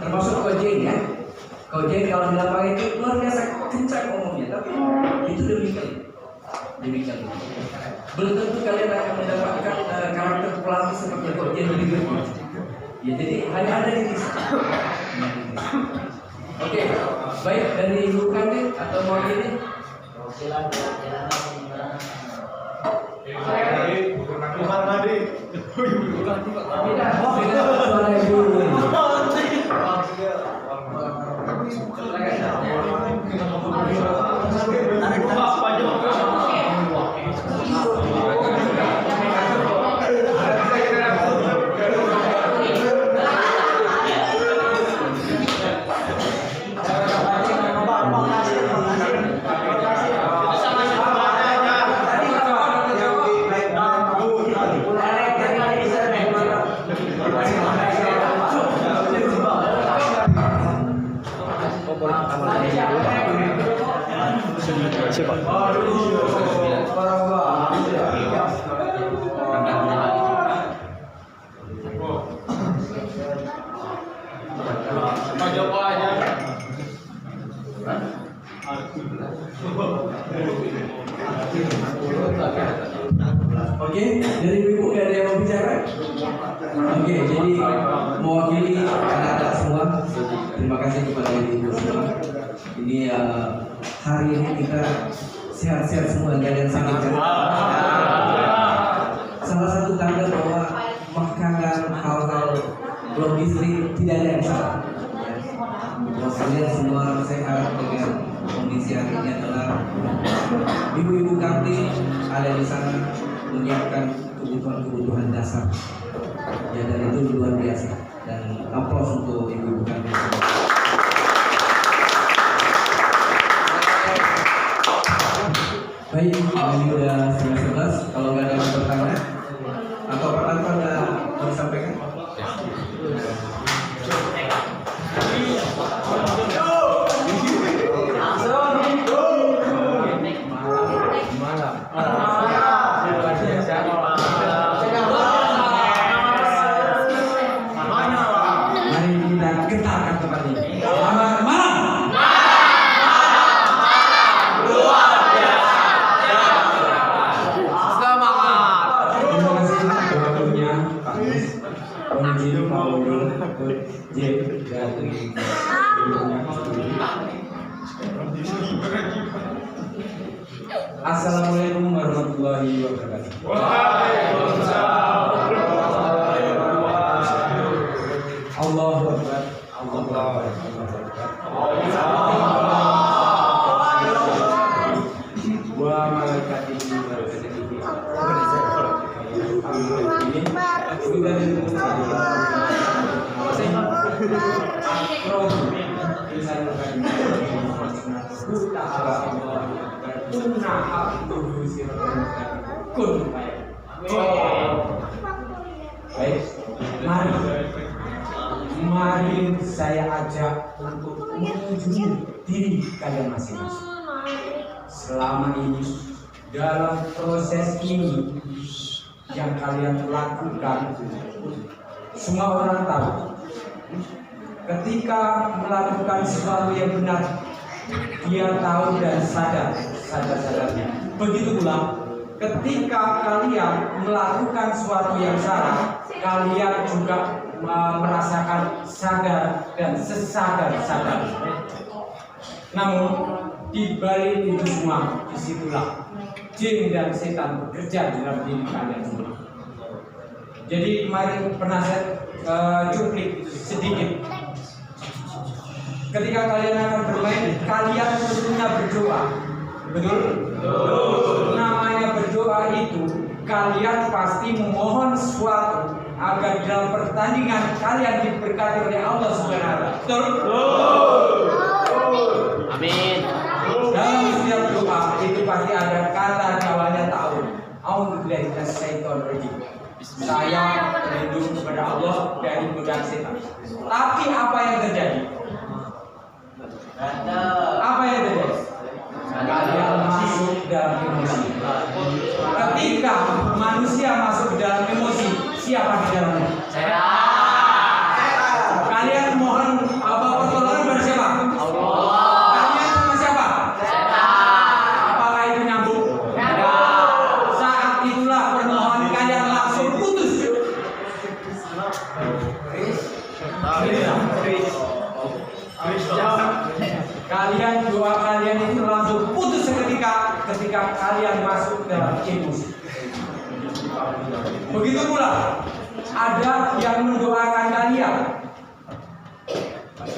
termasuk Kojen ya. Kojen kalau di lapangan itu luar biasa kencang ngomongnya, tapi itu demikian. Belum tentu kalian akan mendapatkan karakter pelaku seperti Kojen berikutnya. Ya, jadi hanya ada di sini. Oke, baik dari Ibu Kantin atau mewakili. Suara Ibu. Oke, dari Ibu ada yang mau bicara? Oke, jadi mewakili anak-anak semua, terima kasih kepada Ibu semua. Ini hari ini kita sehat-sehat semua, kalian sangat sehat. Salah satu tanda bahwa makanan hal-hal logistik tidak ada yang salah. Kalian semua sehat dengan kondisi hari ini adalah ibu-ibu kantin ada di sana menyiapkan kebutuhan dasar. Ya, dan itu luar biasa. Dan aplaus untuk ibu-ibu kantin. Baik, ini udah setengah 11. Kalau nggak ada yang bertanya atau apa ada mau disampaikan? Assalamualaikum warahmatullahi wabarakatuh. Allahu Akbar. Allahu Akbar. Wa malaikatihi wa rusulihi. Baik, mari saya ajak untuk mengunjungi diri kalian masing-masing. Selama ini, dalam proses ini yang kalian lakukan, semua orang tahu. Ketika melakukan sesuatu yang benar, dia tahu dan sadar-sadarnya. Begitu pula, ketika kalian melakukan sesuatu yang salah, kalian juga merasakan sadar dan sesadar-sadar. Namun di balik itu semua, disitulah jin dan setan bekerja di dalam diri kalian semua. Jadi kemarin pernah saya cuplik sedikit. Ketika kalian akan bermain, kalian tentunya berdoa. Betul? Namanya berdoa itu kalian pasti memohon sesuatu agar dalam pertandingan kalian diberkati oleh Allah Subhanahu wa Ta'ala. Betul? Amin. Dalam setiap doa itu pasti ada kata jawabnya ta'awun. A'udzubillahi minasyaitonir rajim. Saya berlindung kepada Allah dari godaan setan. Tapi apa yang terjadi? Apa yang terjadi? Kalian masuk dalam emosi. Ketika manusia masuk ke dalam emosi, siapa di dalamnya? Kalian mohon pertolongan kepada siapa? Kalian sama siapa? Apakah itu nyambung? Saat itulah permohonan kalian langsung putus. Kalian doa kalian itu langsung putus ketika kalian masuk dalam emosi. Begitu pula ada yang mendoakan kalian.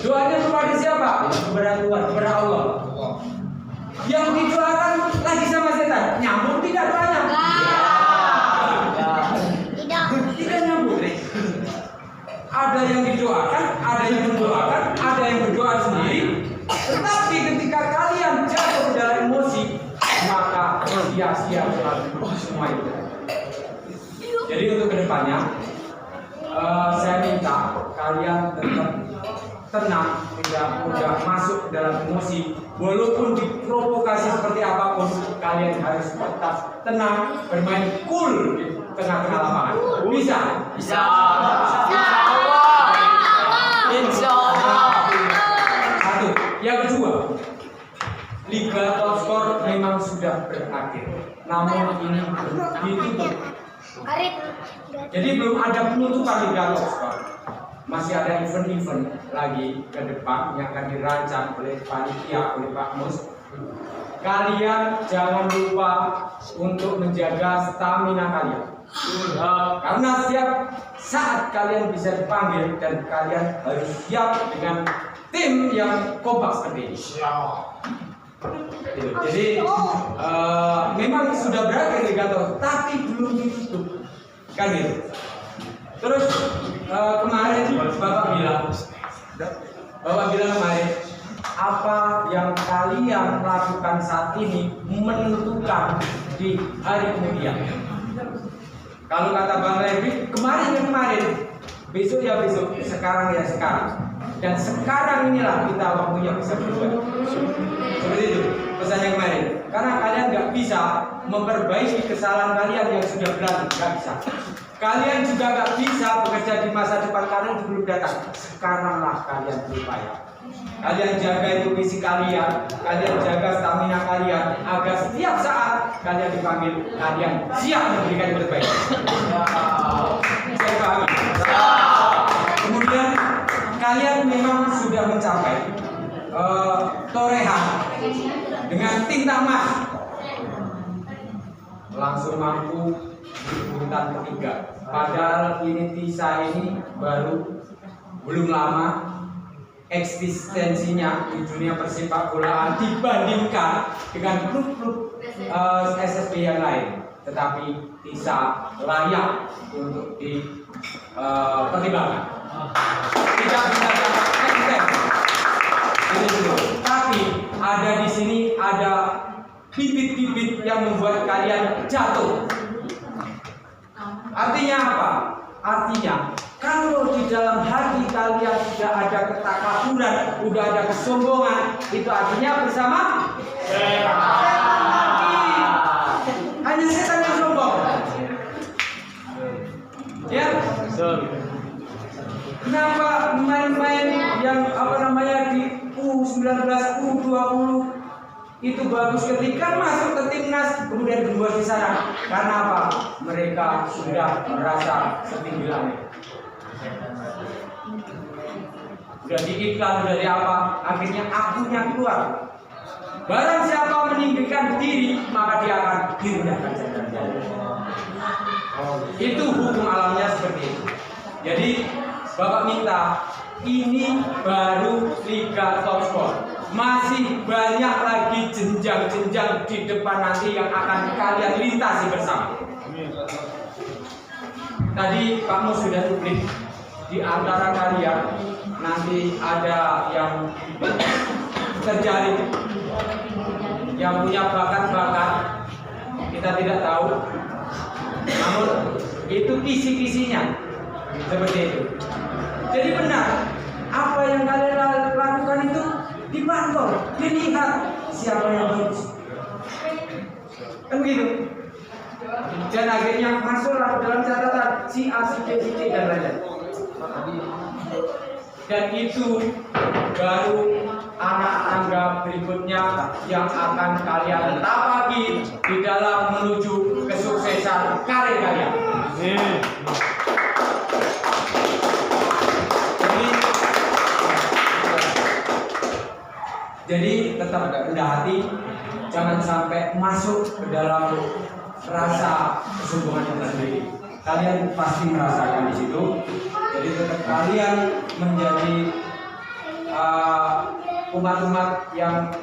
Doanya kepada siapa? Kepada Tuhan, kepada Allah. Yang didoakan lagi sama setan. Nyambung tidak doanya? Tidak nyambung. Ada yang didoakan, ada yang mendoakan, ada yang berdoa sendiri. Tetapi ketika kalian jatuh ke dalam emosi, maka sia-sia semua itu. Jadi untuk kedepannya, saya minta kalian tetap tenang, tidak mudah masuk dalam emosi. Walaupun diprovokasi seperti apapun, kalian harus tetap tenang, bermain cool di tengah-tengah lapangan. Bisa? Bisa. Insya Allah. Satu. Yang kedua, Liga Top Skor memang sudah berakhir. Namun ini belum ditutup. Jadi belum ada penutupan Liga Top Skor. Masih ada event-event lagi ke depan yang akan dirancang oleh panitia, oleh Pak Mus. Kalian jangan lupa untuk menjaga stamina kalian. Karena setiap saat kalian bisa dipanggil dan kalian harus siap dengan tim yang kompak seperti ini. Jadi memang sudah berakhir Liga Top, tapi belum ditutup, kan gitu. Terus kemarin Bapak bilang kemarin apa yang kalian lakukan saat ini menentukan di hari kemudian. Kalau kata Bang Levi, kemarin ya kemarin, besok ya besok, sekarang ya sekarang. Dan sekarang inilah kita waktunya bisa berubah. Seperti itu pesannya kemarin. Karena kalian nggak bisa memperbaiki kesalahan kalian yang sudah berlalu, nggak bisa. Kalian juga nggak bisa bekerja di masa depan kalian belum datang. Sekaranglah kalian berupaya. Kalian jaga intuisi kalian, kalian jaga stamina kalian, agar setiap saat kalian dipanggil, kalian siap memberikan yang terbaik. Saya pahami. Kemudian kalian memang sudah mencapai torehan dengan tinta emas, langsung mampu urutan ketiga. Padahal ini Tisa ini baru belum lama eksistensinya di dunia persepak bolaan dibandingkan dengan klub-klub SSB yang lain. Tetapi Tisa layak untuk dipertimbangkan. Tidak bisa dapat eksisten. Tapi ada di sini ada bibit-bibit yang membuat kalian jatuh. Artinya apa? Artinya kalau di dalam hati kalian sudah ada ketakaburan, sudah ada kesombongan, itu artinya bersama hanya setan yang sombong. Ya. Kenapa main-main yang di U19, U20 itu bagus ketika masuk ke timnas kemudian dibuat di sana? Karena apa? Mereka sudah merasa setinggi langit. Udah di iklan, udah di apa? Akhirnya akunya keluar. Barang siapa meninggikan diri diri, maka dia akan direndahkan derajatnya. Itu hukum alamnya seperti itu. Jadi Bapak minta, ini baru Liga Top Skor. Masih banyak lagi jenjang-jenjang di depan nanti yang akan kalian lintasi bersama. Tadi kamu sudah publik, di antara kalian nanti ada yang terjaring, yang punya bakat-bakat kita tidak tahu, namun itu kisi-kisinya seperti itu. Jadi benar, apa yang kalian lakukan itu dipantau, dilihat siapa yang bagus, kan begitu. Dan akhirnya masuklah dalam catatan si A, si B, si C dan lain-lain. Dan itu baru anak tangga berikutnya yang akan kalian tapaki di dalam menuju kesuksesan karir kalian. Jadi tetap rendah hati, jangan sampai masuk ke dalam rasa kesombongan yang sendiri. Kalian pasti merasakan di situ. Jadi tetap kalian menjadi umat-umat yang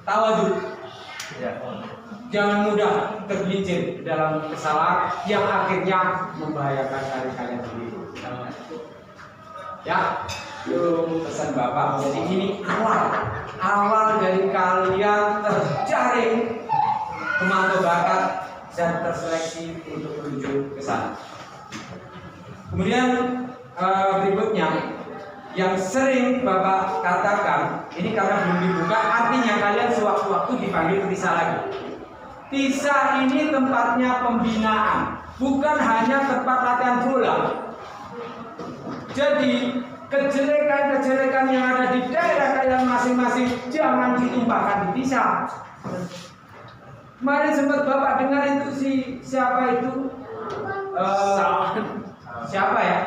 tawadhu. Jangan mudah tergelincir dalam kesalahan yang akhirnya membahayakan karir kalian sendiri. Ya, itu pesan Bapak. Jadi ini awal dari kalian terjaring pemantau bakat dan terseleksi untuk menuju ke sana. Kemudian berikutnya yang sering Bapak katakan, ini karena belum dibuka, artinya kalian sewaktu-waktu dipanggil TISA lagi. TISA ini tempatnya pembinaan, bukan hanya tempat latihan bola. Jadi kejelekan-kejelekan yang ada di daerah kalian masing-masing jangan ditumpahkan di TISA. Kemarin sempat Bapak dengar itu siapa itu? Siapa ya?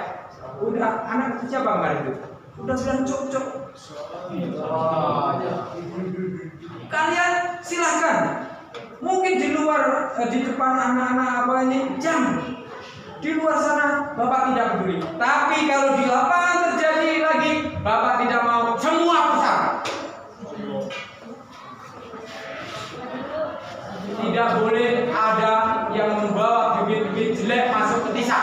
Udah anak itu siapa kemarin itu? Udah bilang cocok. Kalian silahkan. Mungkin di luar, di depan anak-anak apa ini, jangan. Di luar sana Bapak tidak peduli. Tapi kalau di lapangan terjadi lagi, Bapak tidak mau semua pusat. Tidak boleh ada yang membawa bibit-bibit jelek masuk ke TISA.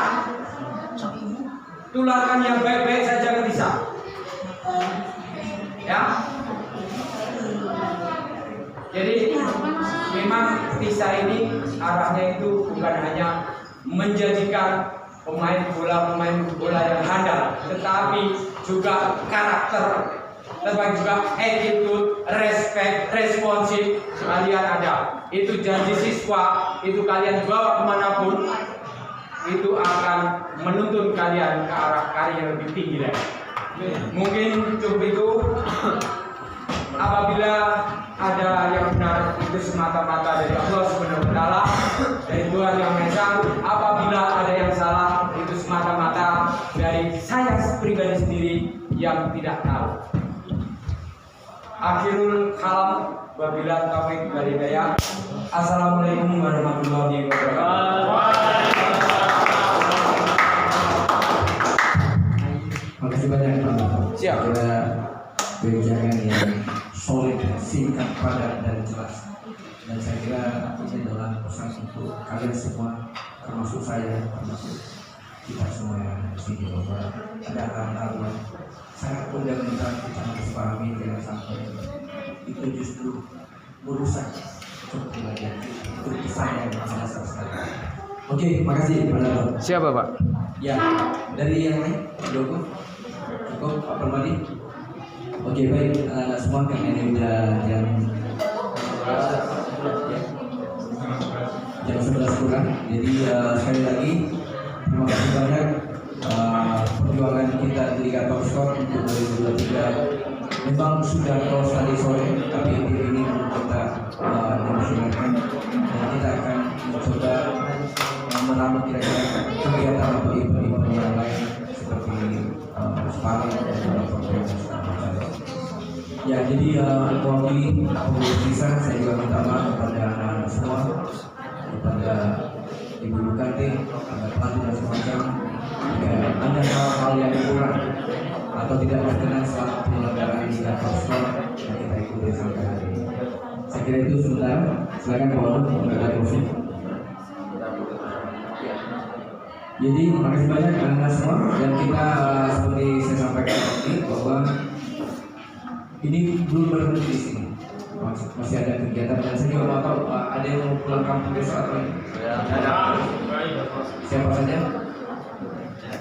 Tularkan yang baik-baik saja ke TISA. Ya. Jadi memang TISA ini arahnya itu bukan hanya menjadikan pemain bola yang handal, tetapi juga karakter, tetapi juga attitude, respect, responsif kalian ada. Itu janji siswa, itu kalian bawa kemanapun, itu akan menuntun kalian ke arah karir yang lebih tinggi lagi. Mungkin cukup itu. Apabila ada yang benar itu semata-mata dari Allah Subhanahu wa Ta'ala, dari Tuhan Yang Maha Esa. Apabila ada yang salah itu semata-mata dari saya pribadi sendiri yang tidak tahu. Akhirul kalam, wabillahi taufiq wal hidayah. Assalamualaikum warahmatullahi wabarakatuh. Makasih banyak Pak. Siap. Ada wejangan yang solid, singkat, padat dan jelas. Dan saya kira ini adalah pesan untuk kalian semua, termasuk saya, termasuk kita semua yang di sini, bahwa ada hal-hal yang sangat fundamental kita harus pahami, jangan sampai itu justru merusak kepribadian itu pesan yang sangat sekali. Oke, makasih Pak Dato. Siapa Pak? Ya, dari yang lain, cukup Pak Permadi. Oke, baik, semua karena ini udah jam 11 kurang. Jadi sekali lagi terima kasih banyak perjuangan kita di Liga Top Skor untuk 2023 memang sudah close tadi sore, tapi ini kita demonstrasikan dan kita akan mencoba menambah kira-kira kegiatan atau event-event yang lain seperti sparring dan program. Ya, jadi mewakili pengurus TISA, saya juga minta maaf kepada Ibu Bupati, ada pelatih dan semacam. Jika ada hal-hal yang kurang atau tidak berkenan selama penyelenggaraan Liga Top Skor yang kita ikuti sampai hari ini. Saya kira itu sebentar. Silakan Pak Wali, mengenai kursi. Jadi terima kasih banyak anak semua, dan kita seperti saya sampaikan tadi bahwa ini belum berhenti di sini. Masih ada kegiatan dan saya juga mau tahu ada yang mau pulang kampung besok atau ini? Siapa saja?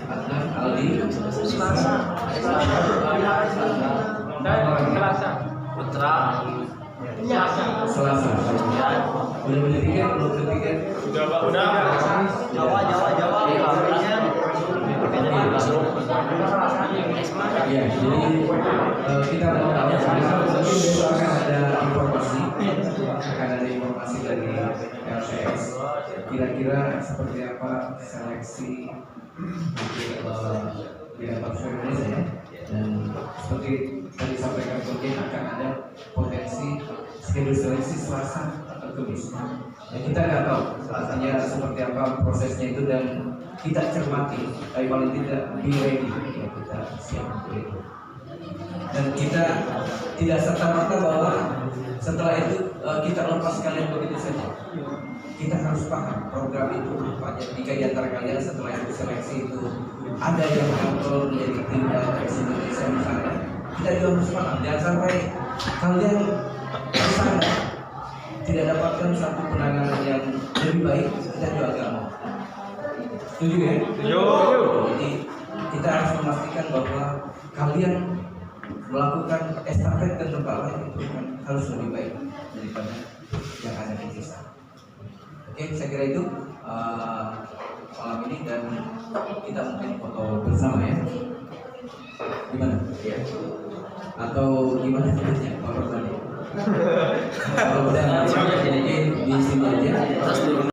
Adnan, Aldi, Selasa. Putra. Selasa. Udah beli tiket? Belum beli tiket? Udah. Jawa. Ya, jadi kita mau tahu mungkin besok akan ada informasi dari LCS. Kira-kira seperti apa seleksi di Top Skor Indonesia ya. Dan seperti tadi sampaikan mungkin akan ada potensi schedule seleksi Selasa atau Kamis. Ya, kita nggak tahu artinya seperti apa prosesnya itu, dan kita cermati, tapi paling tidak be ready, ya, kita siap untuk itu. Dan kita tidak serta-merta bahwa setelah itu kita lepas kalian begitu saja. Kita harus paham program itu rupanya. Jika di antara kalian setelah itu seleksi itu ada yang kontrol menjadi tim Dallas Indonesia misalnya, kita juga harus paham. Jangan sampai kalian kesana tidak dapatkan satu penanganan yang lebih baik, kita juga agak mau. Setuju ya? Jadi kita harus memastikan bahwa kalian melakukan estafet ke tempat lain itu kan harus lebih baik daripada yang ada di sisa. Oke, saya kira itu malam ini, dan kita mungkin foto bersama ya. Gimana? Ya. Atau gimana ceritanya Pak Pertani? Kalau udah jadi di sini aja.